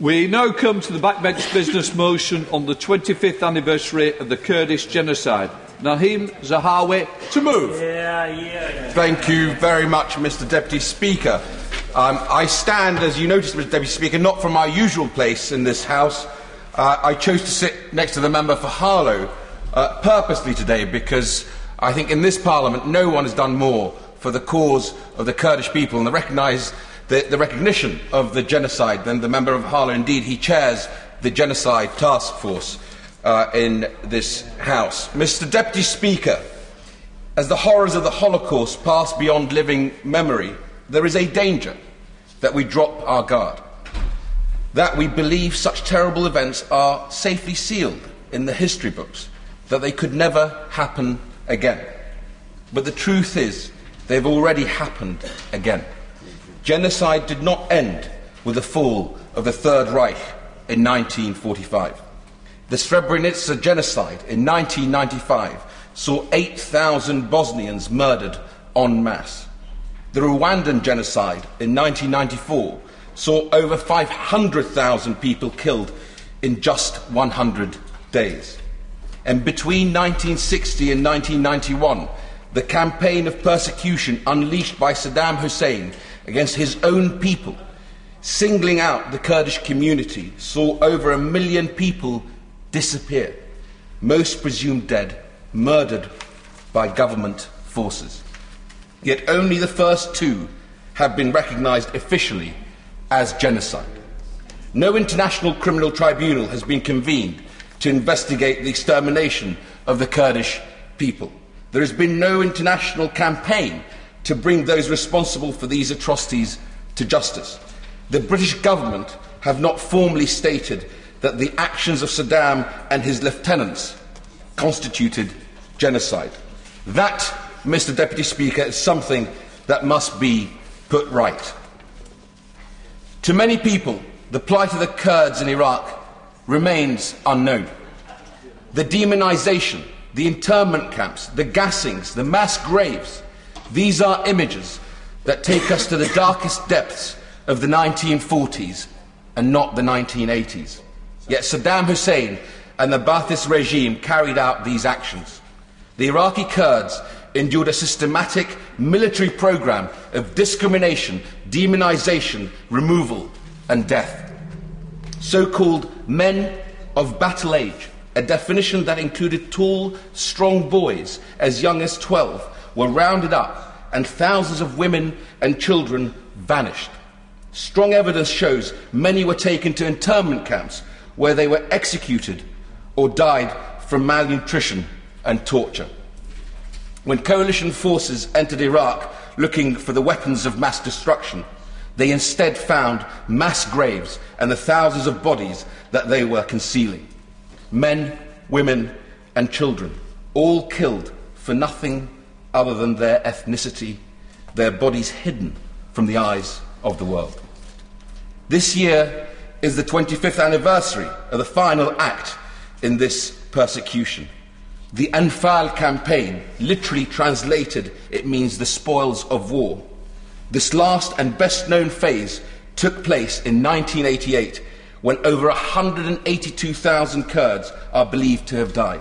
We now come to the backbench business motion on the 25th anniversary of the Kurdish genocide. Naheem Zahawi to move. Thank you very much, Mr Deputy Speaker. I stand, as you noticed, Mr Deputy Speaker, not from my usual place in this House. I chose to sit next to the member for Harlow purposely today because I think in this Parliament no one has done more for the cause of the Kurdish people and the recognition of the genocide than the member of Harlow. Indeed, he chairs the Genocide Task Force in this House. Mr Deputy Speaker, as the horrors of the Holocaust pass beyond living memory, there is a danger that we drop our guard, that we believe such terrible events are safely sealed in the history books, that they could never happen again. But the truth is, they've already happened again. Genocide did not end with the fall of the Third Reich in 1945. The Srebrenica genocide in 1995 saw 8,000 Bosnians murdered en masse. The Rwandan genocide in 1994 saw over 500,000 people killed in just 100 days. And between 1960 and 1991, the campaign of persecution unleashed by Saddam Hussein against his own people, singling out the Kurdish community, saw over 1 million people disappear, most presumed dead, murdered by government forces. Yet only the first two have been recognised officially as genocide. No international criminal tribunal has been convened to investigate the extermination of the Kurdish people. There has been no international campaign to bring those responsible for these atrocities to justice. The British government have not formally stated that the actions of Saddam and his lieutenants constituted genocide. That, Mr Deputy Speaker, is something that must be put right. To many people, the plight of the Kurds in Iraq remains unknown. The demonisation, the internment camps, the gassings, the mass graves, these are images that take us to the darkest depths of the 1940s and not the 1980s. Yet Saddam Hussein and the Ba'athist regime carried out these actions. The Iraqi Kurds endured a systematic military programme of discrimination, demonisation, removal and death. So-called men of battle age, a definition that included tall, strong boys as young as 12, were rounded up and thousands of women and children vanished. Strong evidence shows many were taken to internment camps where they were executed or died from malnutrition and torture. When coalition forces entered Iraq looking for the weapons of mass destruction, they instead found mass graves and the thousands of bodies that they were concealing. Men, women and children, all killed for nothing other than their ethnicity, their bodies hidden from the eyes of the world. This year is the 25th anniversary of the final act in this persecution. The Anfal campaign, literally translated, it means the spoils of war. This last and best known phase took place in 1988 when over 182,000 Kurds are believed to have died.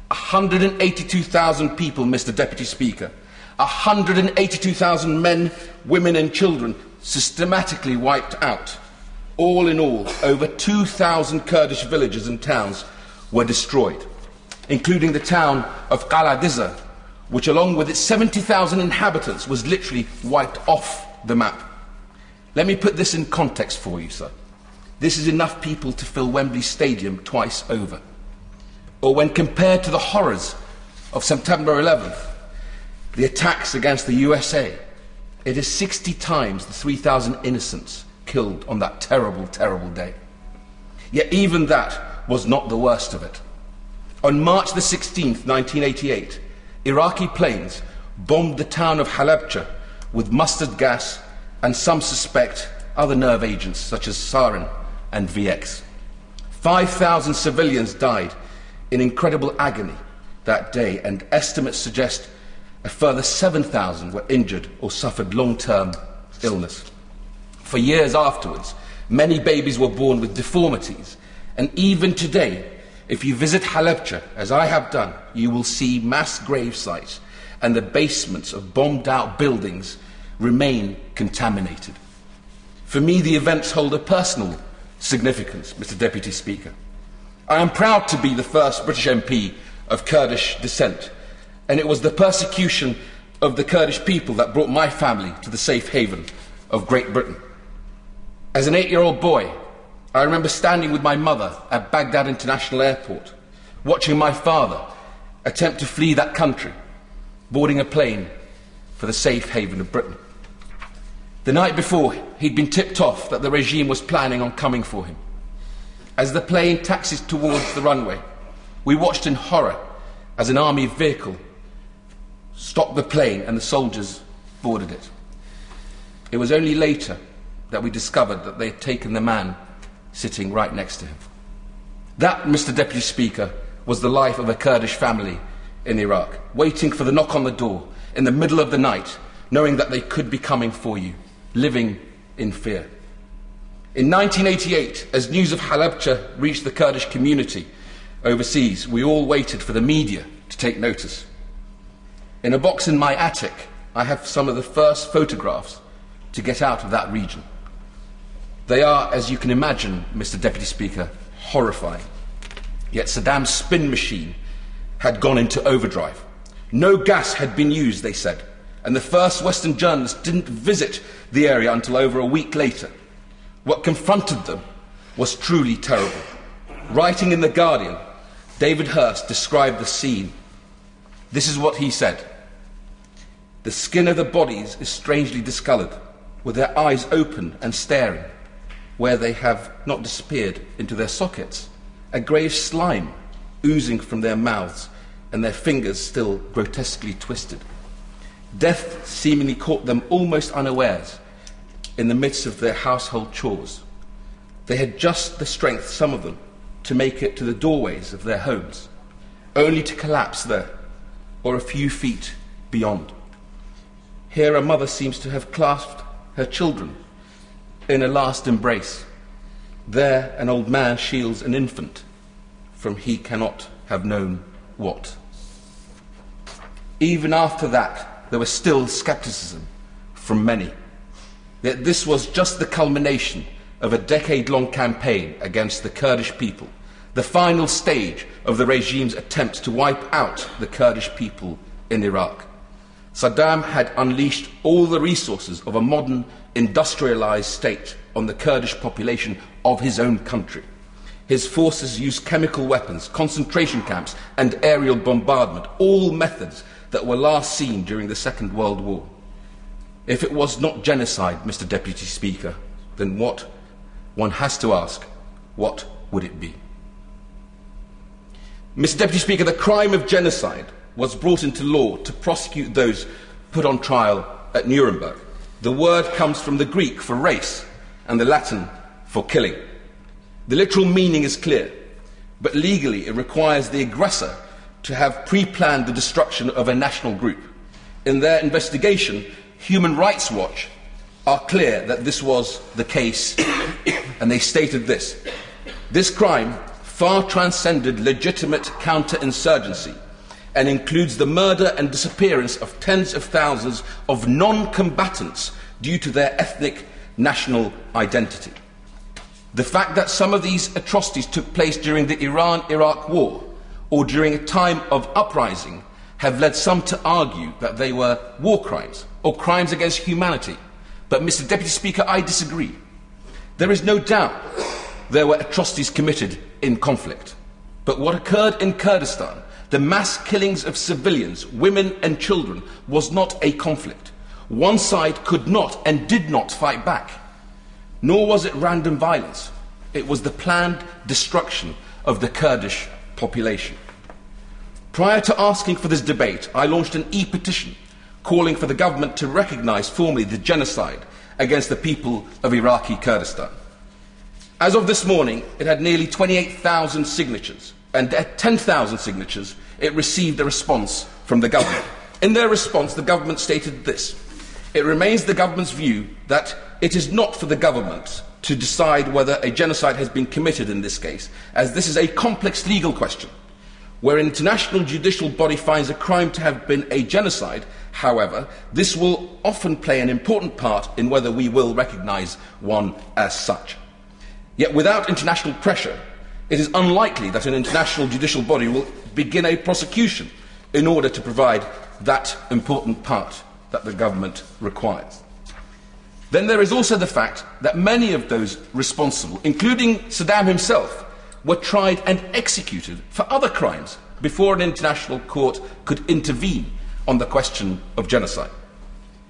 182,000 people, Mr Deputy Speaker. 182,000 men, women and children systematically wiped out. All in all, over 2,000 Kurdish villages and towns were destroyed, including the town of Qaladiza, which along with its 70,000 inhabitants was literally wiped off the map. Let me put this in context for you, sir. This is enough people to fill Wembley Stadium twice over. Or when compared to the horrors of September 11th, the attacks against the USA, it is 60 times the 3,000 innocents killed on that terrible, terrible day. Yet even that was not the worst of it. On March the 16th, 1988, Iraqi planes bombed the town of Halabja with mustard gas and some suspect other nerve agents such as sarin and VX. 5,000 civilians died in incredible agony that day, and estimates suggest a further 7,000 were injured or suffered long-term illness. For years afterwards, Many babies were born with deformities. And even today, if you visit Halabja, as I have done, you will see mass grave sites and the basements of bombed-out buildings remain contaminated. For me, the events hold a personal significance, Mr. Deputy Speaker. I am proud to be the first British MP of Kurdish descent, and it was the persecution of the Kurdish people that brought my family to the safe haven of Great Britain. As an 8-year-old boy, I remember standing with my mother at Baghdad International Airport, watching my father attempt to flee that country, boarding a plane for the safe haven of Britain. The night before, he'd been tipped off that the regime was planning on coming for him. As the plane taxis towards the runway, we watched in horror as an army vehicle stopped the plane and the soldiers boarded it. It was only later that we discovered that they had taken the man sitting right next to him. That, Mr. Deputy Speaker, was the life of a Kurdish family in Iraq, waiting for the knock on the door in the middle of the night, knowing that they could be coming for you, living in fear. In 1988, as news of Halabja reached the Kurdish community overseas, we all waited for the media to take notice. In a box in my attic, I have some of the first photographs to get out of that region. They are, as you can imagine, Mr. Deputy Speaker, horrifying. Yet Saddam's spin machine had gone into overdrive. No gas had been used, they said, and the first Western journalists didn't visit the area until over a week later. What confronted them was truly terrible. Writing in The Guardian, David Hurst described the scene. This is what he said. The skin of the bodies is strangely discoloured, with their eyes open and staring, where they have not disappeared into their sockets, a greyish slime oozing from their mouths and their fingers still grotesquely twisted. Death seemingly caught them almost unawares in the midst of their household chores. They had just the strength, some of them, to make it to the doorways of their homes, only to collapse there or a few feet beyond. Here a mother seems to have clasped her children in a last embrace. There an old man shields an infant from he cannot have known what. Even after that, there was still scepticism from many. Yet this was just the culmination of a decade-long campaign against the Kurdish people, the final stage of the regime's attempts to wipe out the Kurdish people in Iraq. Saddam had unleashed all the resources of a modern, industrialized state on the Kurdish population of his own country. His forces used chemical weapons, concentration camps, and aerial bombardment, all methods that were last seen during the Second World War. If it was not genocide, Mr. Deputy Speaker, then what, one has to ask, what would it be? Mr. Deputy Speaker, the crime of genocide was brought into law to prosecute those put on trial at Nuremberg. The word comes from the Greek for race and the Latin for killing. The literal meaning is clear, but legally it requires the aggressor to have pre-planned the destruction of a national group. In their investigation, Human Rights Watch are clear that this was the case, and they stated this: this crime far transcended legitimate counterinsurgency and includes the murder and disappearance of tens of thousands of non-combatants due to their ethnic national identity. The fact that some of these atrocities took place during the Iran-Iraq war or during a time of uprising have led some to argue that they were war crimes or crimes against humanity. But, Mr. Deputy Speaker, I disagree. There is no doubt there were atrocities committed in conflict. But what occurred in Kurdistan, the mass killings of civilians, women and children, was not a conflict. One side could not and did not fight back. Nor was it random violence. It was the planned destruction of the Kurdish population. Prior to asking for this debate, I launched an e-petition calling for the government to recognise formally the genocide against the people of Iraqi Kurdistan. As of this morning, it had nearly 28,000 signatures, and at 10,000 signatures, it received a response from the government. In their response, the government stated this: it remains the government's view that it is not for the government to decide whether a genocide has been committed in this case, as this is a complex legal question. Where an international judicial body finds a crime to have been a genocide, however, this will often play an important part in whether we will recognise one as such. Yet without international pressure, it is unlikely that an international judicial body will begin a prosecution in order to provide that important part that the government requires. Then there is also the fact that many of those responsible, including Saddam himself, were tried and executed for other crimes before an international court could intervene on the question of genocide.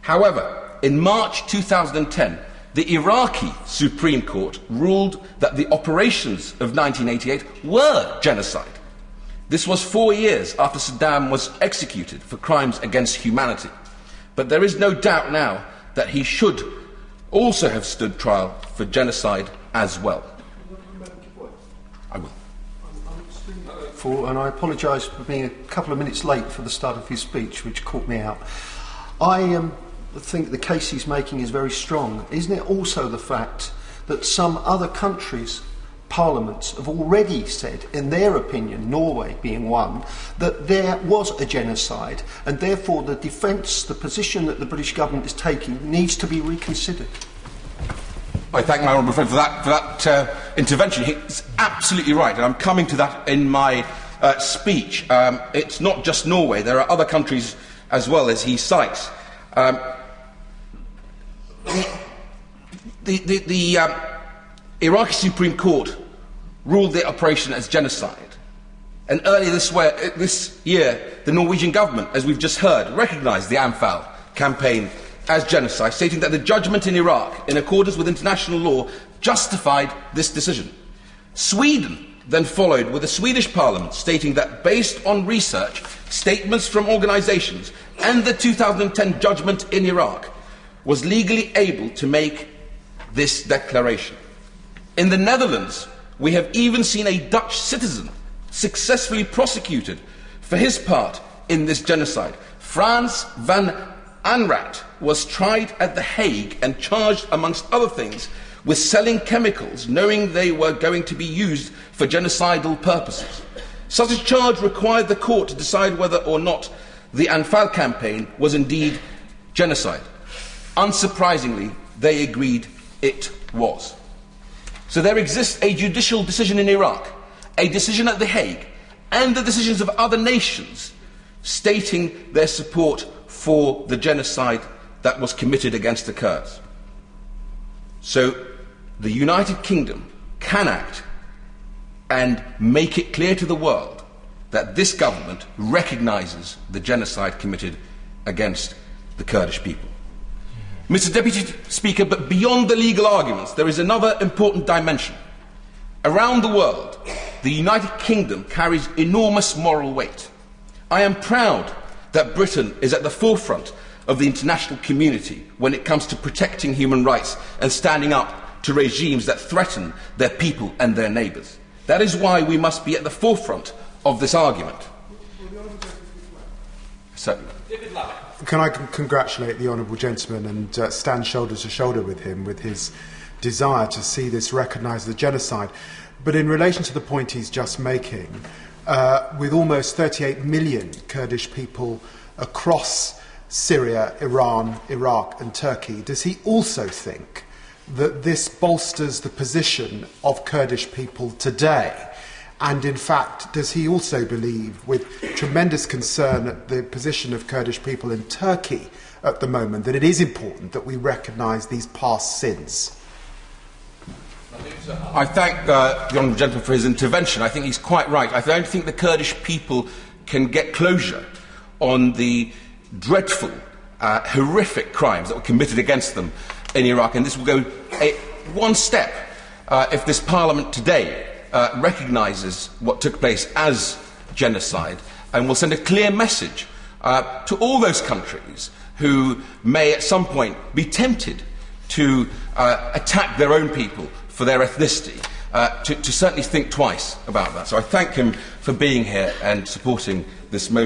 However, in March 2010, the Iraqi Supreme Court ruled that the operations of 1988 were genocide. This was 4 years after Saddam was executed for crimes against humanity. But there is no doubt now that he should also have stood trial for genocide as well. I will. And I apologise for being a couple of minutes late for the start of his speech, which caught me out. I think the case he's making is very strong. Isn't it also the fact that some other countries' parliaments have already said, in their opinion, Norway being one, that there was a genocide, and therefore the defence, the position that the British government is taking, needs to be reconsidered? I thank my honourable friend for that intervention. He's absolutely right, and I'm coming to that in my speech. It's not just Norway, there are other countries as well, as he cites. The Iraqi Supreme Court ruled the operation as genocide. And earlier this year, the Norwegian government, as we've just heard, recognised the Anfal campaign as genocide, stating that the judgment in Iraq, in accordance with international law, justified this decision. Sweden then followed with the Swedish Parliament stating that, based on research, statements from organisations and the 2010 judgment in Iraq, was legally able to make this declaration. In the Netherlands, we have even seen a Dutch citizen successfully prosecuted for his part in this genocide. Frans van Anrat was tried at The Hague and charged, amongst other things, with selling chemicals, knowing they were going to be used for genocidal purposes. Such a charge required the court to decide whether or not the Anfal campaign was indeed genocide. Unsurprisingly, they agreed it was. So there exists a judicial decision in Iraq, a decision at The Hague, and the decisions of other nations stating their support for the genocide that was committed against the Kurds. So the United Kingdom can act and make it clear to the world that this government recognises the genocide committed against the Kurdish people. Mr. Deputy Speaker, but beyond the legal arguments, there is another important dimension. Around the world, the United Kingdom carries enormous moral weight. I am proud that Britain is at the forefront of the international community when it comes to protecting human rights and standing up to regimes that threaten their people and their neighbours. That is why we must be at the forefront of this argument. Certainly. Can I congratulate the honourable gentleman and stand shoulder to shoulder with him with his desire to see this recognised as a genocide. But in relation to the point he's just making, with almost 38 million Kurdish people across Syria, Iran, Iraq and Turkey, does he also think that this bolsters the position of Kurdish people today? And in fact, does he also believe, with tremendous concern at the position of Kurdish people in Turkey at the moment, that it is important that we recognise these past sins? I thank the honourable gentleman for his intervention. I think he's quite right. I don't think the Kurdish people can get closure on the dreadful, horrific crimes that were committed against them in Iraq. And this will go one step if this Parliament today recognises what took place as genocide and will send a clear message to all those countries who may at some point be tempted to attack their own people for their ethnicity, to certainly think twice about that. So I thank him for being here and supporting this motion.